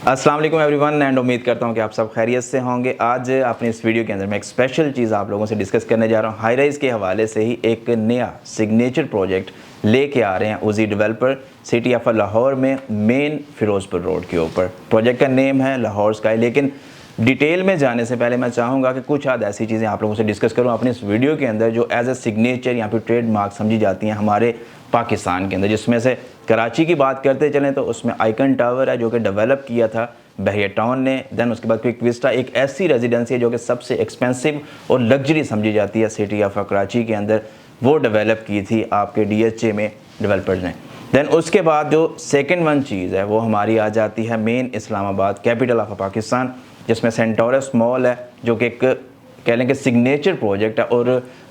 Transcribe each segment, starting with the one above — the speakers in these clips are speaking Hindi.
अस्सलाम वालेकुम एवरीवन एंड उम्मीद करता हूं कि आप सब खैरियत से होंगे। आज अपने इस वीडियो के अंदर मैं एक स्पेशल चीज़ आप लोगों से डिस्कस करने जा रहा हूं। हाई राइज़ के हवाले से ही एक नया सिग्नेचर प्रोजेक्ट लेके आ रहे हैं उजी डेवलपर सिटी ऑफ लाहौर में, मेन फिरोज़पुर रोड के ऊपर। प्रोजेक्ट का नेम है लाहौर स्काई। लेकिन डिटेल में जाने से पहले मैं चाहूँगा कि कुछ आध ऐसी चीज़ें आप लोगों से डिस्कस करूँ अपने इस वीडियो के अंदर जो एज ए सिग्नेचर या फिर ट्रेडमार्क समझी जाती हैं हमारे पाकिस्तान के अंदर। जिसमें से कराची की बात करते चलें तो उसमें आइकन टावर है जो कि डेवलप किया था बहरिया टाउन ने। देन उसके बाद क्विक विस्टा एक ऐसी रेजिडेंसी है जो कि सबसे एक्सपेंसिव और लग्जरी समझी जाती है सिटी ऑफ कराची के अंदर, वो डेवलप की थी आपके DHA में डेवलपर्स ने। देन उसके बाद जो सेकंड वन चीज़ है वो हमारी आ जाती है main Islamabad, capital of Pakistan, जिसमें सेंटोरस मॉल है जो कि एक कह लें कि सिग्नेचर प्रोजेक्ट है और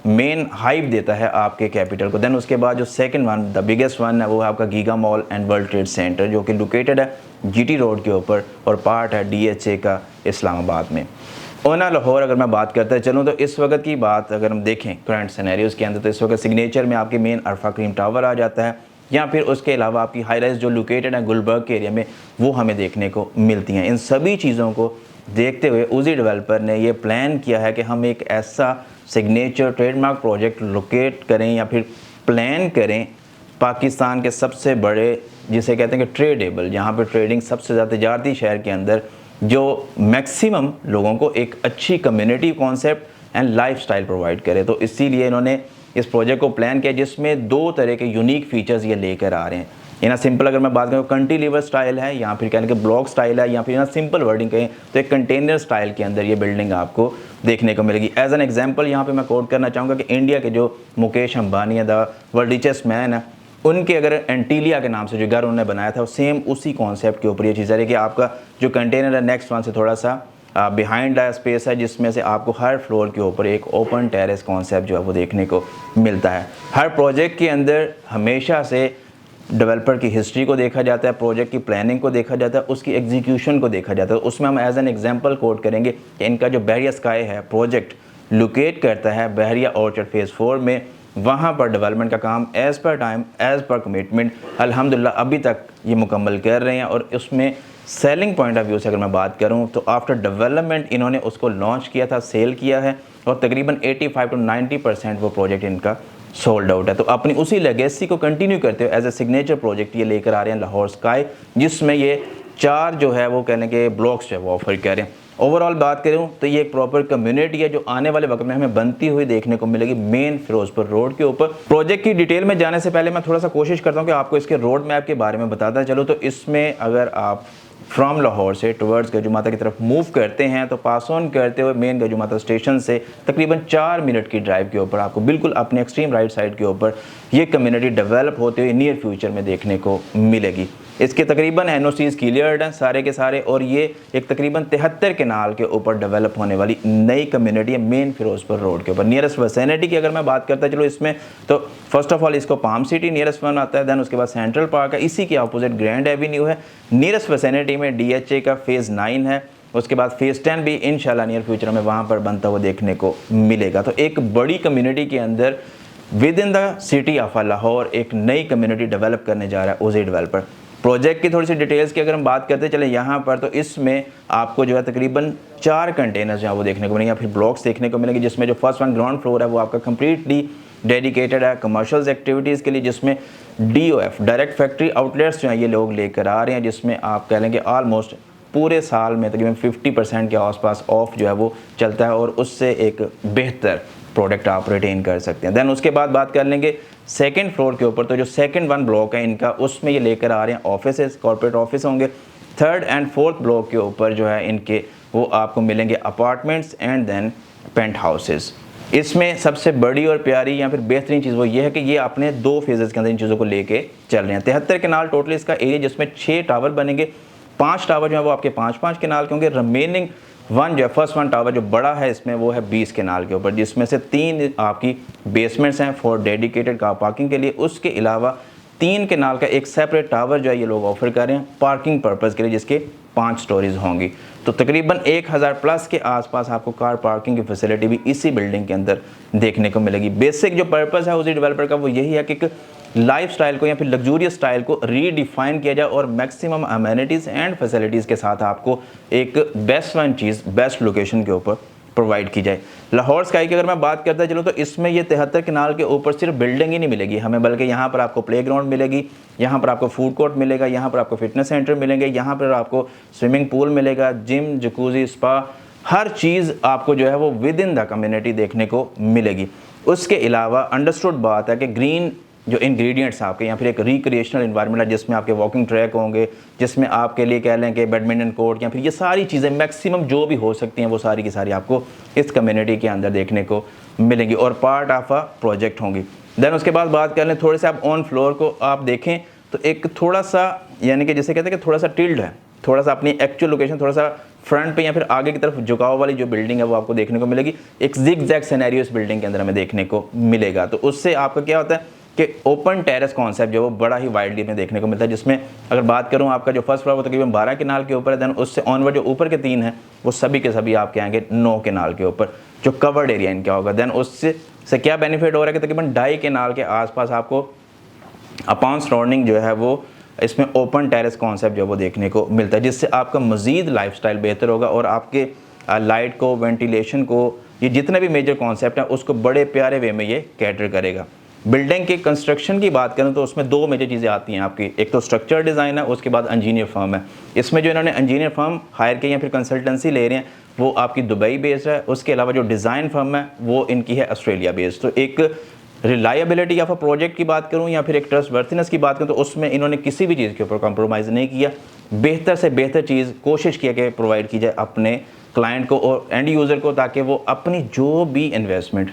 मेन हाइप देता है आपके कैपिटल को। देन उसके बाद जो second one the biggest one है वो है आपका giga mall and world trade centre जो कि लोकेटेड है GT रोड के ऊपर और पार्ट है DHA का इस्लामाबाद में। ओना लाहौर अगर मैं बात करता चलूँ तो इस वक्त की बात अगर हम देखें करंट सिनेरियोज़ के अंदर तो इस वक्त सिग्नेचर में आपके मेन अरफा क्रीम टावर आ जाता है, या फिर उसके अलावा आपकी हाई राइज जो लोकेटेड है गुलबर्ग के एरिया में वो हमें देखने को मिलती हैं। इन सभी चीज़ों को देखते हुए उजी डेवलपर ने ये प्लान किया है कि हम एक ऐसा सिग्नेचर ट्रेडमार्क प्रोजेक्ट लोकेट करें या फिर प्लान करें पाकिस्तान के सबसे बड़े जिसे कहते हैं कि ट्रेडेबल, जहाँ पर ट्रेडिंग सबसे ज़्यादा तजारती शहर के अंदर, जो मैक्सिमम लोगों को एक अच्छी community concept and lifestyle provide करे। तो इसीलिए इन्होंने इस प्रोजेक्ट को प्लान किया जिसमें दो तरह के यूनिक फीचर्स ये लेकर आ रहे हैं। इना सिंपल अगर मैं बात करूँ कंटीलीवर स्टाइल है या फिर कहने के ब्लॉक स्टाइल है, या फिर इना सिंपल वर्डिंग कहें तो एक कंटेनर स्टाइल के अंदर ये बिल्डिंग आपको देखने को मिलेगी। एज एन एग्जांपल यहाँ पे मैं कोट करना चाहूँगा कि इंडिया के जो मुकेश अंबानी है, द वर्ल्ड रिचेस्ट मैन है, उनके अगर एंटीलिया के नाम से जो घर उन्होंने बनाया था सेम उसी कॉन्सेप्ट के ऊपर ये चीज़ है कि आपका जो कंटेनर है नेक्स्ट वन से थोड़ा सा बिहाइंड स्पेस है जिसमें से आपको हर फ्लोर के ऊपर एक ओपन टेरेस कॉन्सेप्ट जो है वो देखने को मिलता है। हर प्रोजेक्ट के अंदर हमेशा से डेवलपर की हिस्ट्री को देखा जाता है, प्रोजेक्ट की प्लानिंग को देखा जाता है, उसकी एग्जीक्यूशन को देखा जाता है। उसमें हम एज एन एग्जांपल कोट करेंगे कि इनका जो बहरिया स्काई है प्रोजेक्ट लोकेट करता है बहरिया ऑर्चर्ड फेज़ 4 में। वहाँ पर डेवलपमेंट का काम as per time as per commitment अल्हम्दुलिल्लाह अभी तक ये मुकम्मल कर रहे हैं। और उसमें सेलिंग पॉइंट ऑफ व्यू से अगर मैं बात करूँ तो आफ्टर डेवलपमेंट इन्होंने उसको लॉन्च किया था, सेल किया है और तकरीबन 85 to 90% वो प्रोजेक्ट इनका सोल्ड आउट है। तो अपनी उसी लेगेसी को कंटिन्यू करते हुए एज ए सिग्नेचर प्रोजेक्ट ये लेकर आ रहे हैं लाहौर स्काई, जिसमें ये 4 जो है वो कहने के ब्लॉक्स जो है वो ऑफर कर रहे हैं। ओवरऑल बात करूँ तो ये एक प्रॉपर कम्युनिटी है जो आने वाले वक्त में हमें बनती हुई देखने को मिलेगी मेन फिरोजपुर रोड के ऊपर। प्रोजेक्ट की डिटेल में जाने से पहले मैं थोड़ा सा कोशिश करता हूँ कि आपको इसके रोड मैप के बारे में बताता चलो। तो इसमें अगर आप फ्रॉम लाहौर से टुवर्ड्स गजुमाता की तरफ मूव करते हैं तो पास ऑन करते हुए मेन गजुमाता स्टेशन से तकरीबन 4 मिनट की ड्राइव के ऊपर आपको बिल्कुल अपने एक्सट्रीम राइट साइड के ऊपर ये कम्युनिटी डेवलप होते हुए नियर फ्यूचर में देखने को मिलेगी। इसके तकरीबन NOCs क्लियर्ड हैं सारे के सारे और ये एक तकरीबन 73 केनाल के ऊपर डेवलप होने वाली नई कम्युनिटी है मेन फिरोजपुर रोड के ऊपर। नियरेस्ट वेसिनिटी की अगर मैं बात करता चलो इसमें तो फर्स्ट ऑफ ऑल इसको पाम सिटी नियरेस्ट वन आता है, देन उसके बाद सेंट्रल पार्क है, इसी के अपोजिट ग्रैंड एवेन्यू है। नियरेस्ट वेसिनिटी में DHA का फेज़ 9 है, उसके बाद फेज़ 10 भी इंशाल्लाह नियर फ्यूचर में वहाँ पर बनता हुआ देखने को मिलेगा। तो एक बड़ी कम्युनिटी के अंदर with in the city of Lahore एक नई कम्युनिटी डेवलप करने जा रहा है उजी डेवलपर। प्रोजेक्ट की थोड़ी सी डिटेल्स की अगर हम बात करते चले यहाँ पर तो इसमें आपको जो है तकरीबन 4 कंटेनर्स जो है वो देखने को मिलेंगे या फिर ब्लॉक्स देखने को मिलेंगे, जिसमें जो फर्स्ट वन ग्राउंड फ्लोर है वो आपका कम्प्लीटली डेडिकेटेड है कमर्शियल्स एक्टिविटीज़ के लिए, जिसमें DOF डायरेक्ट फैक्ट्री आउटलेट्स जो हैं ये लोग लेकर आ रहे हैं, जिसमें आप कह लेंगे ऑलमोस्ट पूरे साल में तकरीबन 50% के आसपास ऑफ जो है वो चलता है और उससे एक बेहतर प्रोडक्ट आप रिटेन कर सकते हैं। देन उसके बाद बात कर लेंगे सेकंड फ्लोर के ऊपर। तो जो सेकंड वन ब्लॉक है इनका उसमें ये लेकर आ रहे हैं ऑफिसेस, कॉर्पोरेट ऑफिस होंगे। थर्ड एंड फोर्थ ब्लॉक के ऊपर जो है इनके वो आपको मिलेंगे apartments and then penthouses. इसमें सबसे बड़ी और प्यारी या फिर बेहतरीन चीज़ वो ये है कि ये अपने 2 फेजेस के अंदर इन चीज़ों को लेके चल रहे हैं। 73 केनाल टोटल इसका एरिया, जिसमें 6 टावर बनेंगे। 5 टावर जो है वो आपके 5-5 केनाल के होंगे। रिमेनिंग वन जो है फर्स्ट वन टावर जो बड़ा है इसमें वो है 20 केनाल के ऊपर, जिसमें से 3 आपकी बेसमेंट्स हैं फॉर डेडिकेटेड कार पार्किंग के लिए। उसके अलावा 3 केनाल का एक सेपरेट टावर जो है ये लोग ऑफर कर रहे हैं पार्किंग पर्पज़ के लिए, जिसके 5 स्टोरीज होंगी। तो तकरीबन 1000 प्लस के आसपास आपको कार पार्किंग की फैसिलिटी भी इसी बिल्डिंग के अंदर देखने को मिलेगी। बेसिक जो पर्पज़ है उसी डेवलपर का वो यही है कि लाइफस्टाइल को या फिर लग्जूरियस स्टाइल को रीडिफाइन किया जाए और मैक्सिमम अमेनिटीज़ एंड फैसिलिटीज़ के साथ आपको एक बेस्ट वन चीज़ बेस्ट लोकेशन के ऊपर प्रोवाइड की जाए। लाहौर स्काई की अगर मैं बात करता चलो तो इसमें ये 73 कनाल के ऊपर सिर्फ बिल्डिंग ही नहीं मिलेगी हमें, बल्कि यहाँ पर आपको प्लेग्राउंड मिलेगी, यहाँ पर आपको फूड कोर्ट मिलेगा, यहाँ पर आपको फिटनेस सेंटर मिलेंगे, यहाँ पर आपको स्विमिंग पूल मिलेगा, जिम, जकूज़ी, स्पा, हर चीज़ आपको जो है वो विद इन द कम्युनिटी देखने को मिलेगी। उसके अलावा अंडरस्टूड बात है कि ग्रीन जो इंग्रेडिएंट्स आपके यहाँ फिर एक रिक्रिएशनल इन्वायरमेंट है जिसमें आपके वॉकिंग ट्रैक होंगे, जिसमें आपके लिए कह लें कि बैडमिंटन कोर्ट या फिर ये सारी चीज़ें मैक्सिमम जो भी हो सकती हैं वो सारी की सारी आपको इस कम्युनिटी के अंदर देखने को मिलेंगी और पार्ट ऑफ अ प्रोजेक्ट होंगी। देन उसके बाद बात कर लें थोड़े से आप ऑन फ्लोर को आप देखें तो एक थोड़ा सा यानी कि जैसे कहते हैं कि थोड़ा सा टिल्ड है, थोड़ा सा अपनी एक्चुअल लोकेशन थोड़ा सा फ्रंट पे या फिर आगे की तरफ झुकाव वाली जो बिल्डिंग है वो आपको देखने को मिलेगी। एक जिग-जैग सिनेरियो इस बिल्डिंग के अंदर हमें देखने को मिलेगा। तो उससे आपका क्या होता है कि ओपन टेरेस कॉन्सेप्ट जो वो बड़ा ही वाइडली में देखने को मिलता है, जिसमें अगर बात करूं आपका जो फर्स्ट फ्लोर वो तकरीबन 12 कनाल के ऊपर है। देन उससे ऑनवर्ड जो ऊपर के 3 हैं वो सभी के सभी आपके आएंगे 9 कनाल के ऊपर जो कवर्ड एरिया इनका होगा। देन उससे क्या बेनिफिट हो रहा है कि तकरीबन 2.5 कनाल के आसपास आपको अपॉन सराउंडिंग जो है वो इसमें ओपन टेरेस कॉन्सेप्ट जो वो देखने को मिलता है, जिससे आपका मज़ीद लाइफस्टाइल बेहतर होगा और आपके लाइट को, वेंटिलेशन को, ये जितने भी मेजर कॉन्सेप्ट हैं उसको बड़े प्यारे वे में ये कैटर करेगा। बिल्डिंग के कंस्ट्रक्शन की बात करें तो उसमें 2 मेजर चीज़ें आती हैं आपकी, एक तो स्ट्रक्चर डिज़ाइन है, उसके बाद इंजीनियर फर्म है। इसमें जो इन्होंने इंजीनियर फर्म हायर की या फिर कंसल्टेंसी ले रहे हैं वो आपकी दुबई बेस्ड है। उसके अलावा जो डिज़ाइन फर्म है वो इनकी है ऑस्ट्रेलिया बेस्ड। तो एक रिलायबिलिटी या फिर प्रोजेक्ट की बात करूं या फिर एक ट्रस्ट वर्थीनेस की बात करूं तो उसमें इन्होंने किसी भी चीज़ के ऊपर कॉम्प्रोमाइज़ नहीं किया। बेहतर से बेहतर चीज़ कोशिश किया कि प्रोवाइड की जाए अपने क्लाइंट को और एंड यूज़र को, ताकि वो अपनी जो भी इन्वेस्टमेंट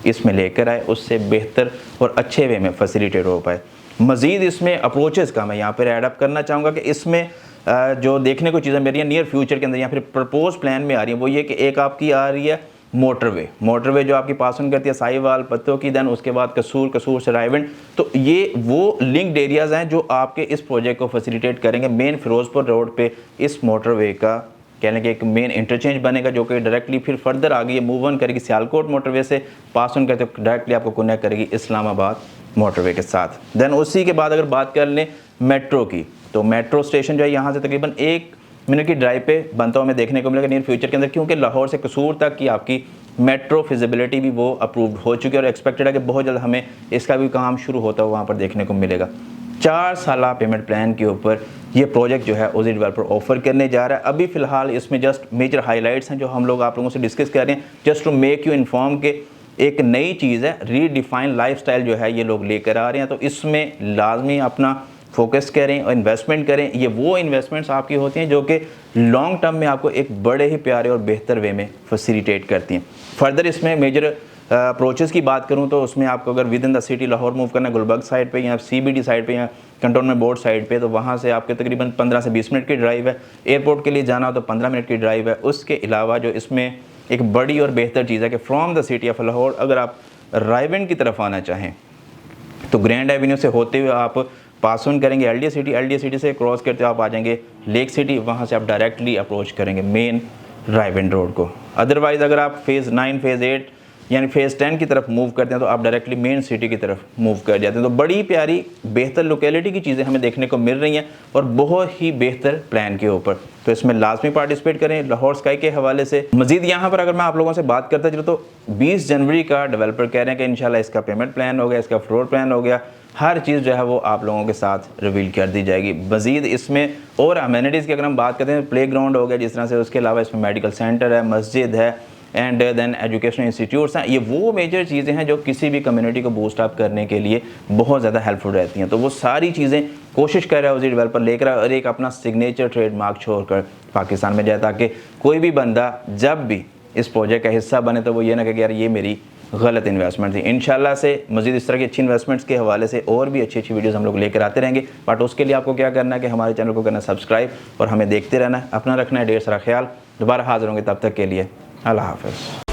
इसमें लेकर आए उससे बेहतर और अच्छे वे में फैसिलिटेट हो पाए। मज़ीद इसमें अप्रोचेस का मैं यहाँ पर एडअप करना चाहूँगा कि इसमें जो देखने को चीज़ें मेरी नियर फ्यूचर के अंदर या फिर प्रपोज प्लान में आ रही है वो ये कि एक आपकी आ रही है मोटरवे जो आपकी पास ऑन करती है साहिवाल पत्तों की, देन उसके बाद कसूर से रायविंड। तो ये वो लिंक्ड एरियाज़ हैं जो आपके इस प्रोजेक्ट को फैसिलिटेट करेंगे। मेन फिरोजपुर रोड पे इस मोटरवे का कहने के एक मेन इंटरचेंज बनेगा जो कि डायरेक्टली फिर फर्दर आगे ये मूव ऑन करेगी सियालकोट मोटरवे से, पास ऑन करते डायरेक्टली आपको कनेक्ट करेगी इस्लामाबाद मोटरवे के साथ। देन उसी के बाद अगर बात कर लें मेट्रो की तो मेट्रो स्टेशन जो है यहाँ से तकरीबन 1 मिनट की ड्राइव पे बनता हुआ हमें देखने को मिलेगा नियर फ्यूचर के अंदर, क्योंकि लाहौर से कसूर तक की आपकी मेट्रो फिजिबिलिटी भी वो अप्रूव्ड हो चुकी है और एक्सपेक्टेड है कि बहुत जल्द हमें इसका भी काम शुरू होता हुआ वहाँ पर देखने को मिलेगा। 4 साल पेमेंट प्लान के ऊपर ये प्रोजेक्ट जो है ओजी डेवलपर ऑफर करने जा रहा है। अभी फ़िलहाल इसमें जस्ट मेजर हाईलाइट्स हैं जो हम लोग आप लोगों से डिस्कस कर रहे हैं, just to make you inform के एक नई चीज़ है, रीडिफाइन लाइफस्टाइल जो है ये लोग लेकर आ रहे हैं। तो इसमें लाजमी अपना फोकस करें और इन्वेस्टमेंट करें। ये वो इन्वेस्टमेंट्स आपकी होती हैं जो कि लॉन्ग टर्म में आपको एक बड़े ही प्यारे और बेहतर वे में फैसिलिटेट करती हैं। फर्दर इसमें मेजर अप्रोचेस की बात करूं तो उसमें आपको अगर with in the city Lahore move करना है, गुलबर्ग साइड पे या CBD साइड पे या कंटोनमेंट बोर्ड साइड पे, तो वहाँ से आपके तकरीबन 15 से 20 मिनट की ड्राइव है। एयरपोर्ट के लिए जाना हो तो 15 मिनट की ड्राइव है। उसके अलावा जो इसमें एक बड़ी और बेहतर चीज़ है कि from the city of Lahore अगर आप रायविंड की तरफ आना चाहें तो ग्रैंड एवेन्यू से होते हुए आप पास ऑन करेंगे LDA सिटी से क्रॉस करते हुए आप आ जाएंगे लेक सिटी, वहाँ से आप डायरेक्टली अप्रोच करेंगे मेन रायविंड रोड को। अदरवाइज़ अगर आप फेज़ 9 फेज़ 8 यानी फेज़ 10 की तरफ मूव करते हैं तो आप डायरेक्टली मेन सिटी की तरफ मूव कर जाते हैं। तो बड़ी प्यारी बेहतर लोकेलिटी की चीज़ें हमें देखने को मिल रही हैं और बहुत ही बेहतर प्लान के ऊपर। तो इसमें लाजमी पार्टिसिपेट करें लाहौर स्काई के हवाले से। मज़ीद यहाँ पर अगर मैं आप लोगों से बात करता चलो तो 20 जनवरी का डेवलपर कह रहे हैं कि इंशाल्लाह इसका पेमेंट प्लान हो गया, इसका फ्लोर प्लान हो गया, हर चीज़ जो है वो आप लोगों के साथ रिवील कर दी जाएगी। मज़ीद इसमें और अमेनिटीज़ की अगर हम बात करते हैं प्ले ग्राउंड हो गया जिस तरह से, उसके अलावा इसमें मेडिकल सेंटर है, मस्जिद है एंड देन एजुकेशनल इंस्टीट्यूट्स हैं। ये वो मेजर चीज़ें हैं जो किसी भी कम्युनिटी को बूस्ट अप करने के लिए बहुत ज़्यादा हेल्पफुल रहती हैं। तो वो सारी चीज़ें कोशिश कर रहा है ओजी डेवलपर लेकर और एक अपना सिग्नेचर ट्रेडमार्क छोड़कर पाकिस्तान में जाए, ताकि कोई भी बंदा जब भी इस प्रोजेक्ट का हिस्सा बने तो वो ये ना कहे यार ये मेरी गलत इन्वेस्टमेंट थी। इंशाल्लाह से मज़ीद इस तरह की अच्छी इन्वेस्टमेंट्स के हवाले से और भी अच्छी वीडियोस हम लोग लेकर आते रहेंगे। बट उसके लिए आपको क्या करना है कि हमारे चैनल को करना सब्सक्राइब और हमें देखते रहना है, अपना रखना है ढेर सारा ख्याल। दोबारा हाज़िर होंगे, तब तक के लिए अल्लाह हाफ़िज़।